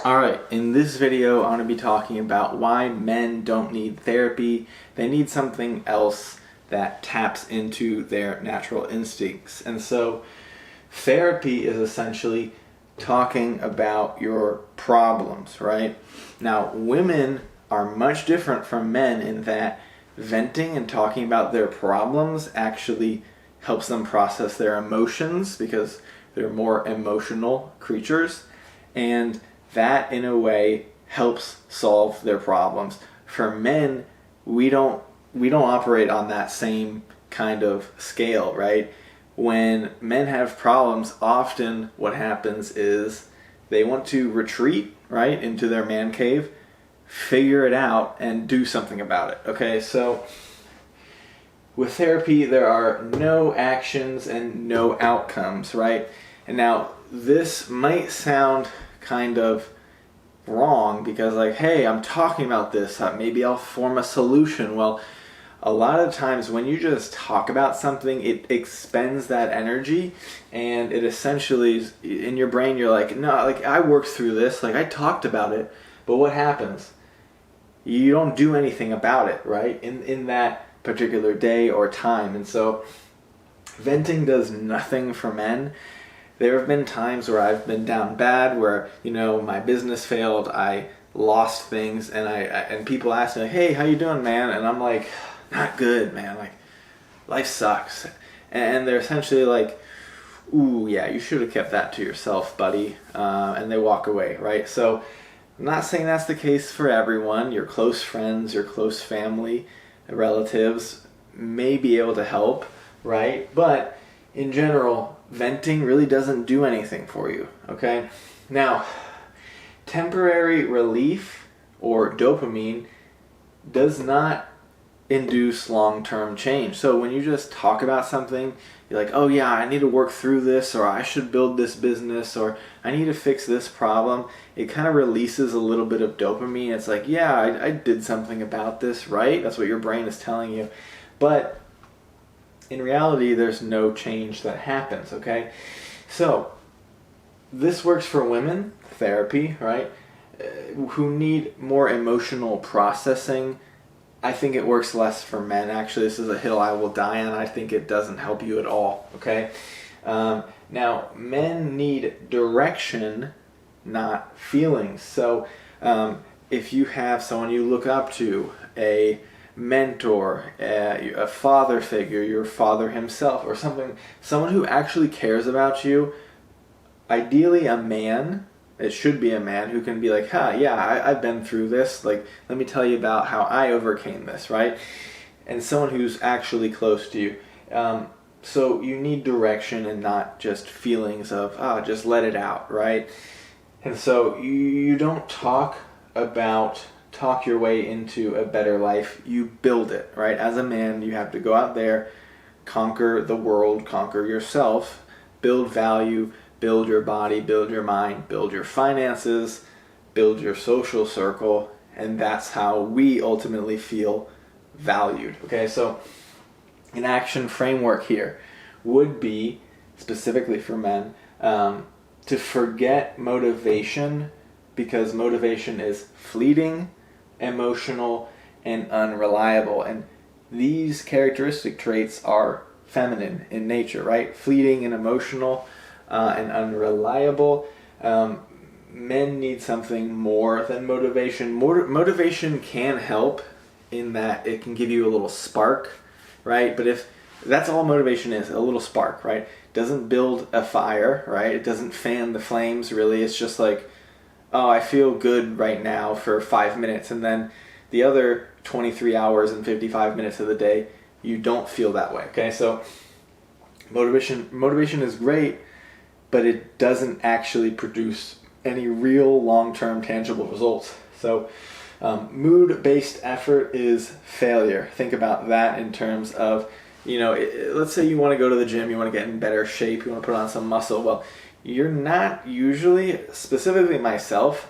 Alright, in this video I'm going to be talking about why men don't need therapy. They need something else that taps into their natural instincts. And so therapy is essentially talking about your problems, right? Now, women are much different from men in that venting and talking about their problems actually helps them process their emotions because they're more emotional creatures, and that in a way helps solve their problems. For men, we don't operate on that same kind of scale, right? When men have problems, often what happens is they want to retreat, right, into their man cave, figure it out, and do something about it. Okay, so with therapy, there are no actions and no outcomes, right? And now, this might sound kind of wrong because, like, hey, I'm talking about this, maybe I'll form a solution. Well, a lot of times when you just talk about something, it expends that energy, and it essentially, in your brain, you're like, no, like, I worked through this, like, I talked about it, but what happens? You don't do anything about it, right, in that particular day or time. And so venting does nothing for men. There have been times where I've been down bad, where, my business failed, I lost things, and people ask me, like, hey, how you doing, man? And I'm like, not good, man, like, life sucks. And they're essentially like, ooh, yeah, you should have kept that to yourself, buddy. And they walk away, right? So I'm not saying that's the case for everyone. Your close friends, your close family, relatives may be able to help, right? But in general, venting really doesn't do anything for you, okay? Now, temporary relief or dopamine does not induce long-term change. So when you just talk about something, you're like, oh yeah, I need to work through this, or I should build this business, or I need to fix this problem, it kind of releases a little bit of dopamine. It's like, yeah, I did something about this, right? That's what your brain is telling you. But in reality, there's no change that happens, okay? So this works for women, therapy, right, who need more emotional processing. I think it works less for men. Actually, this is a hill I will die on. I think it doesn't help you at all, okay? Now, men need direction, not feelings. So if you have someone you look up to, a mentor, a father figure, your father himself, or someone who actually cares about you, ideally a man, it should be a man who can be like, I've been through this, like, let me tell you about how I overcame this, right? And someone who's actually close to you. So you need direction and not just feelings of, just let it out, right? And so you don't talk your way into a better life, you build it, right? As a man, you have to go out there, conquer the world, conquer yourself, build value, build your body, build your mind, build your finances, build your social circle, and that's how we ultimately feel valued, okay? So an action framework here would be, specifically for men, to forget motivation, because motivation is fleeting, emotional, and unreliable. And these characteristic traits are feminine in nature, right? Fleeting and emotional and unreliable. Men need something more than motivation. Motivation can help in that it can give you a little spark, right? But if that's all motivation is, a little spark, right? It doesn't build a fire, right? It doesn't fan the flames, really. It's just like, oh, I feel good right now for 5 minutes, and then the other 23 hours and 55 minutes of the day, you don't feel that way, okay? So motivation is great, but it doesn't actually produce any real long-term tangible results. So mood-based effort is failure. Think about that in terms of, let's say you want to go to the gym, you want to get in better shape, you want to put on some muscle. Well, you're not usually, specifically myself,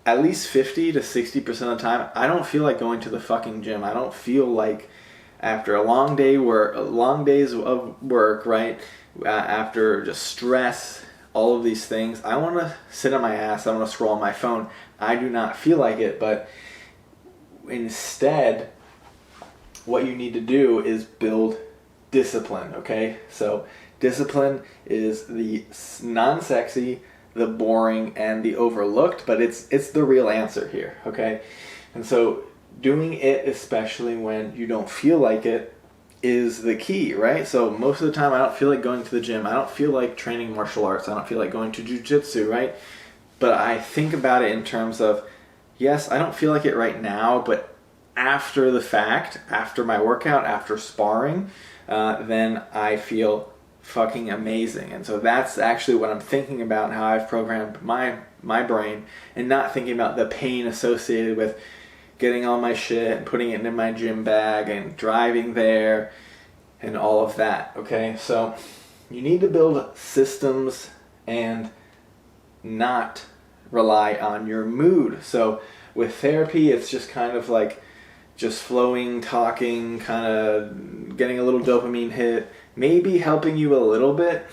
at least 50 to 60% of the time, I don't feel like going to the fucking gym. I don't feel like, after a long days of work, right, after just stress, all of these things. I want to sit on my ass. I want to scroll on my phone. I do not feel like it, but instead, what you need to do is build discipline, okay? So discipline is the non-sexy, the boring, and the overlooked, but it's the real answer here, okay? And so doing it, especially when you don't feel like it, is the key, right? So most of the time I don't feel like going to the gym. I don't feel like training martial arts. I don't feel like going to jiu-jitsu, right? But I think about it in terms of, yes, I don't feel like it right now, but after the fact, after my workout, after sparring, then I feel fucking amazing. And so that's actually what I'm thinking about, how I've programmed my brain, and not thinking about the pain associated with getting all my shit and putting it in my gym bag and driving there and all of that, okay? So you need to build systems and not rely on your mood. So with therapy, it's just kind of like just flowing, talking, kind of getting a little dopamine hit, maybe helping you a little bit,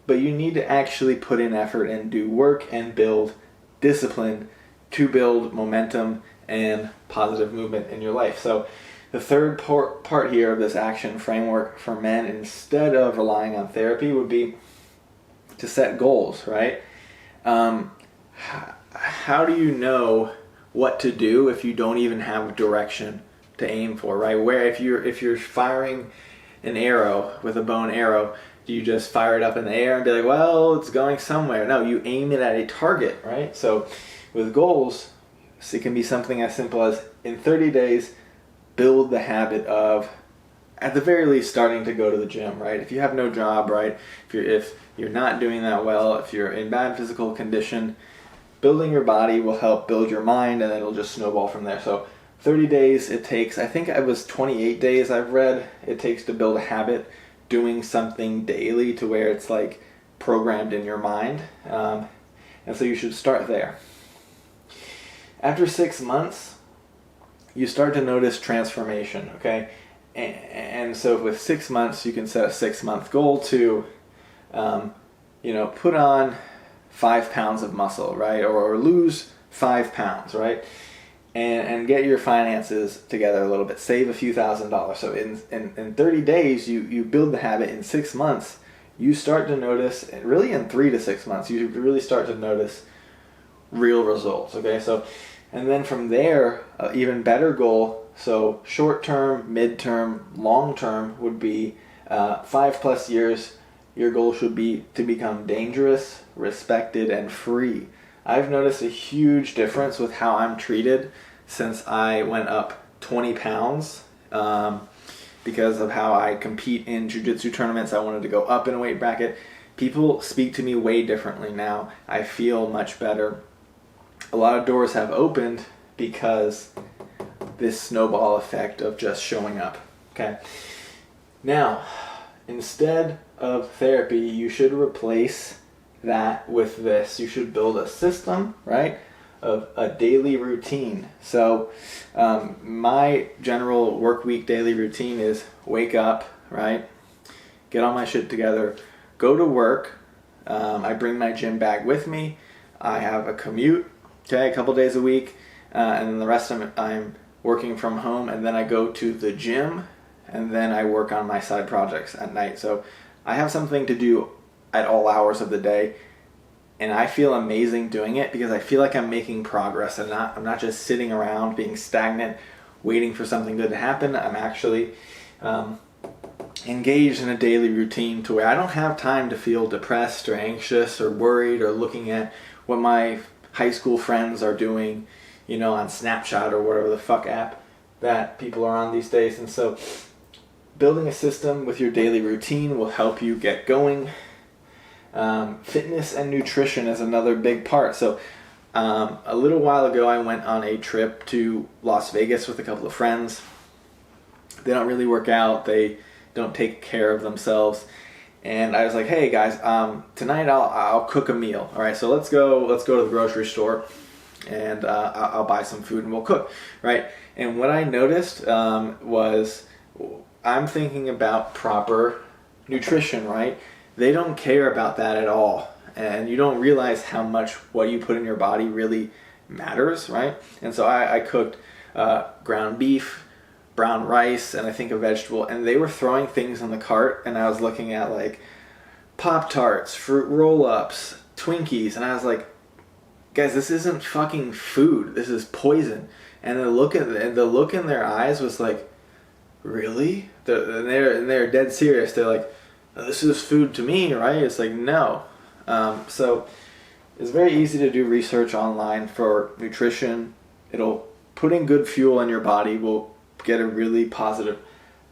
but you need to actually put in effort and do work and build discipline to build momentum and positive movement in your life. So the third part here of this action framework for men, instead of relying on therapy, would be to set goals, right? How do you know what to do if you don't even have a direction to aim for, right? Where if you're firing an arrow with a bow and arrow, do you just fire it up in the air and be like, well, it's going somewhere? No, you aim it at a target, right? So with goals, it can be something as simple as, in 30 days, build the habit of, at the very least, starting to go to the gym, right? If you have no job, right? If you're not doing that well, if you're in bad physical condition, building your body will help build your mind, and then it'll just snowball from there. So 30 days it takes, I think it was 28 days I've read, it takes to build a habit, doing something daily to where it's like programmed in your mind. And so you should start there. After 6 months, you start to notice transformation, okay? And so with 6 months, you can set a 6-month goal to, put on 5 pounds of muscle, right? Or lose 5 pounds, right? And get your finances together a little bit. Save a few $1,000s. So in 30 days, you build the habit. In 6 months, you start to notice, really in 3 to 6 months, you really start to notice real results, okay? So, and then from there, even better goal, so short term, mid-term, long term would be 5+ years. Your goal should be to become dangerous, respected, and free. I've noticed a huge difference with how I'm treated since I went up 20 pounds because of how I compete in jiu-jitsu tournaments. I wanted to go up in a weight bracket. People speak to me way differently now. I feel much better. A lot of doors have opened because this snowball effect of just showing up. Okay. Now, instead of therapy, you should replace that with this. You should build a system, right, of a daily routine. So my general work week daily routine is wake up, right, get all my shit together, go to work. I bring my gym bag with me. I have a commute, okay, a couple days a week, and then the rest of it I'm working from home, and then I go to the gym, and then I work on my side projects at night. So I have something to do at all hours of the day, and I feel amazing doing it because I feel like I'm making progress. I'm not just sitting around being stagnant, waiting for something good to happen. I'm actually engaged in a daily routine to where I don't have time to feel depressed or anxious or worried or looking at what my high school friends are doing, on Snapchat or whatever the fuck app that people are on these days. And so building a system with your daily routine will help you get going. Fitness and nutrition is another big part. So a little while ago, I went on a trip to Las Vegas with a couple of friends. They don't really work out. They don't take care of themselves. And I was like, hey guys, tonight I'll cook a meal. All right, so let's go to the grocery store, and I'll buy some food and we'll cook, right? And what I noticed was I'm thinking about proper nutrition, right? they don't care about that at all. And you don't realize how much what you put in your body really matters, right? And so I cooked ground beef, brown rice, and I think a vegetable, and they were throwing things in the cart, and I was looking at like Pop-Tarts, fruit roll-ups, Twinkies, and I was like, guys, this isn't fucking food. This is poison. And the look in their eyes was like, really? And they're dead serious. They're like, this is food to me, right? It's like, no. So it's very easy to do research online for nutrition. Putting good fuel in your body will get a really positive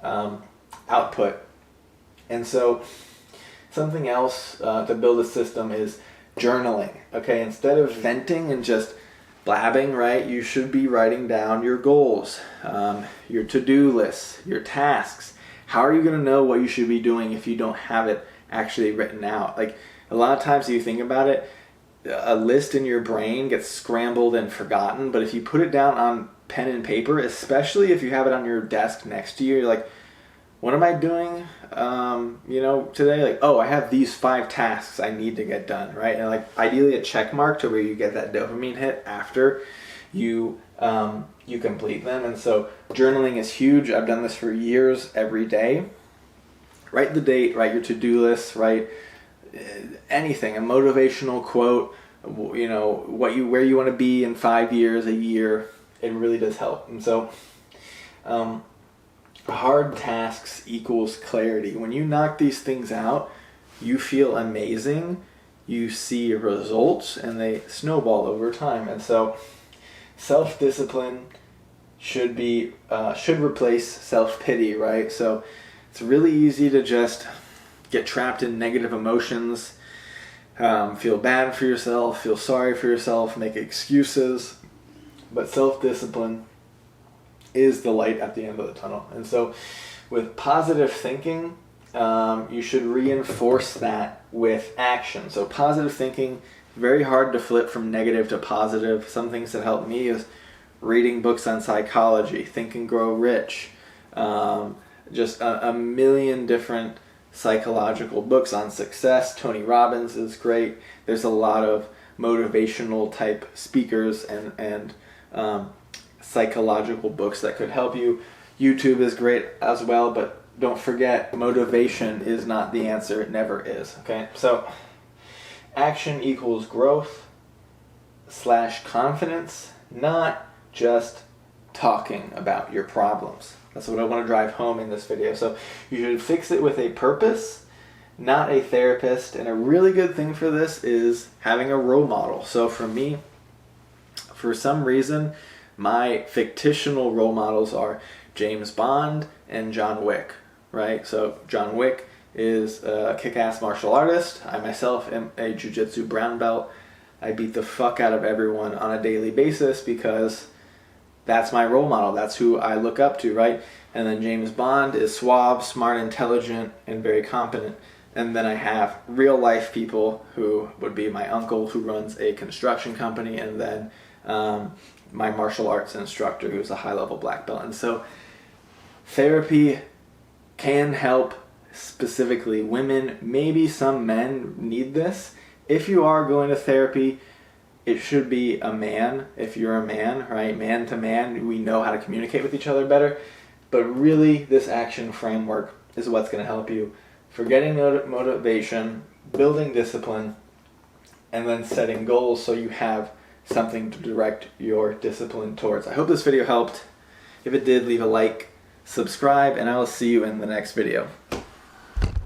output. And so something else to build a system is journaling. Okay, instead of venting and just blabbing, right, you should be writing down your goals, your to-do lists, your tasks. How are you going to know what you should be doing if you don't have it actually written out? Like, a lot of times you think about it, a list in your brain gets scrambled and forgotten, but if you put it down on pen and paper, especially if you have it on your desk next to you, you're like, what am I doing today? Like, oh, I have these 5 tasks I need to get done, right? And like ideally a check mark to where you get that dopamine hit after you complete them. And so journaling is huge. I've done this for years, every day. Write the date, write your to-do list, write anything, a motivational quote, where you want to be in 5 years, a year. It really does help. And so hard tasks equals clarity. When you knock these things out, you feel amazing, you see results, and they snowball over time. And so self-discipline should replace self-pity, right? So it's really easy to just get trapped in negative emotions, feel bad for yourself, feel sorry for yourself, make excuses. But self-discipline is the light at the end of the tunnel. And so with positive thinking, you should reinforce that with action. So positive thinking, very hard to flip from negative to positive. Some things that help me is reading books on psychology, Think and Grow Rich, just a million different psychological books on success. Tony Robbins is great. There's a lot of motivational type speakers and psychological books that could help you. YouTube is great as well, but don't forget, motivation is not the answer. It never is. Okay, so action equals growth / confidence, not just talking about your problems. That's what I want to drive home in this video. So you should fix it with a purpose, not a therapist. And a really good thing for this is having a role model. So for me, for some reason, my fictional role models are James Bond and John Wick, right? So John Wick is a kick-ass martial artist. I myself am a jiu-jitsu brown belt. I beat the fuck out of everyone on a daily basis because that's my role model. That's who I look up to, right? And then James Bond is suave, smart, intelligent, and very competent. And then I have real life people who would be my uncle who runs a construction company, and then my martial arts instructor who's a high-level black belt. And so therapy can help specifically women. Maybe some men need this. If you are going to therapy, it should be a man. If you're a man, right, man to man, we know how to communicate with each other better. But really, this action framework is what's going to help you for getting motivation, building discipline, and then setting goals so you have something to direct your discipline towards. I hope this video helped. If it did, leave a like, subscribe, and I will see you in the next video.